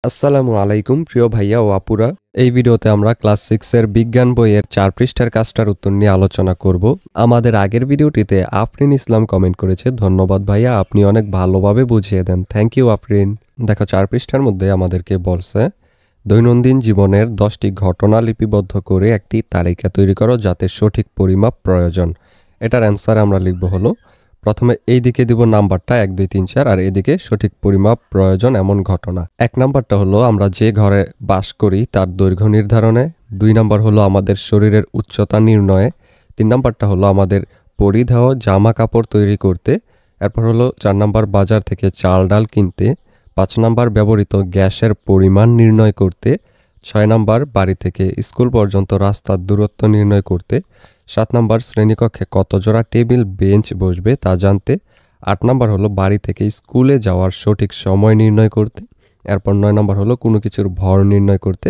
আসসালামু আলাইকুম প্রিয় ভাইয়া ও আপুরা। এই ভিডিওতে আমরা ক্লাস 6 এর বিজ্ঞান বইয়ের 4 পৃষ্ঠার কাজটার উত্তর নিয়ে আলোচনা করব। আমাদের আগের ভিডিওটিতে আফরিন ইসলাম কমেন্ট করেছে, ধন্যবাদ ভাইয়া, আপনি অনেক ভালোভাবে বুঝিয়ে দেন। Thank you Afrin. দেখো 4 পৃষ্ঠার মধ্যে আমাদেরকে বলছে দৈনন্দিন জীবনের 10টি ঘটনা লিপিবদ্ধ করে একটি তালিকা তৈরি করো যাতে সঠিক পরিমাপ প্রয়োজন। এটার অ্যান্সার আমরা লিখব হলো, প্রথমে এই দিকে দিব নাম্বারটা 1 2 3 4 আর এদিকে সঠিক পরিমাপ প্রয়োজন এমন ঘটনা। 1 নাম্বারটা হলো আমরা যে ঘরে বাস করি তার দৈর্ঘ্য নির্ধারণে। 2 নাম্বার হলো আমাদের শরীরের উচ্চতা নির্ণয়ে। 3 নাম্বারটা হলো আমাদের পরিধেয় জামা কাপড় তৈরি করতে। এরপর হলো 4 নাম্বার বাজার থেকে চাল ডাল কিনতে। 5 নাম্বার ব্যবহৃত গ্যাসের পরিমাণ নির্ণয় করতে। 6 নাম্বার বাড়ি থেকে স্কুল পর্যন্ত রাস্তার দূরত্ব নির্ণয় করতে। 7 নাম্বার শ্রেণীকক্ষে কত জোড়া টেবিল বেঞ্চ বসবে তা জানতে। 8 নাম্বার হলো বাড়ি থেকে স্কুলে যাওয়ার সঠিক সময় নির্ণয় করতে। এরপর 9 নাম্বার হলো কোনো কিছুর ভর নির্ণয় করতে।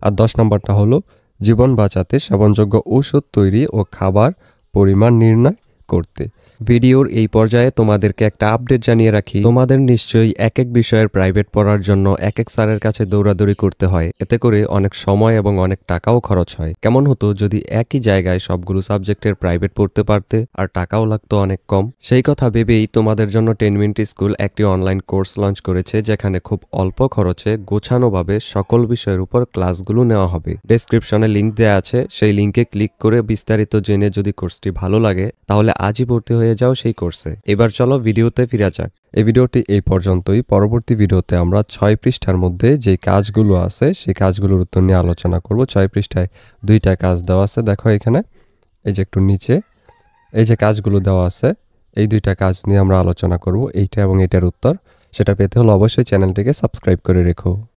আর 10 নাম্বারটা হলো জীবন বাঁচাতে সেবনযোগ্য ওষুধ তৈরি ও খাবার পরিমাণ নির্ণয় করতে। ভিডিওর এই পর্যায়ে তোমাদেরকে একটা আপডেট জানিয়ে রাখি, তোমাদের নিশ্চয়ই এক এক বিষয়ের প্রাইভেট পড়ার জন্য এক এক স্যারের কাছে দৌড়াদৌড়ি করতে হয়। এতে করে অনেক সময় এবং অনেক টাকাও খরচ হয়। কেমন হতো যদি একই জায়গায় সবগুলো সাবজেক্টের প্রাইভেট পড়তে পারতে আর টাকাও লাগতো অনেক কম। সেই কথা ভেবেই তোমাদের জন্য 10 মিনিট স্কুল একটি অনলাইন কোর্স লঞ্চ করেছে, যেখানে খুব অল্প খরচে গোছানোভাবে সকল বিষয়ের উপর ক্লাসগুলো নেওয়া হবে। ডেসক্রিপশনে লিংক দেওয়া আছে, সেই লিংকে ক্লিক করে বিস্তারিত জেনে যদি কোর্সটি ভালো লাগে তাহলে আজই ভর্তি হয়ে যাও সেই কোর্সে। এবার চলো ভিডিওতে ফিরে যাক। এই ভিডিওটি এই পর্যন্তই। পরবর্তী ভিডিওতে আমরা 6 পৃষ্ঠার মধ্যে যে কাজগুলো আছে সেই কাজগুলোর উত্তর নিয়ে আলোচনা করব। 6 পৃষ্ঠায় 2টা কাজ দেওয়া আছে, দেখো এখানে এই যে একটু নিচে এই যে কাজগুলো দেওয়া আছে, এই 2টা কাজ নিয়ে আমরা আলোচনা করব, এইটা এবং এটার উত্তর। সেটা পেতে হলে অবশ্যই চ্যানেলটিকে সাবস্ক্রাইব করে রেখো।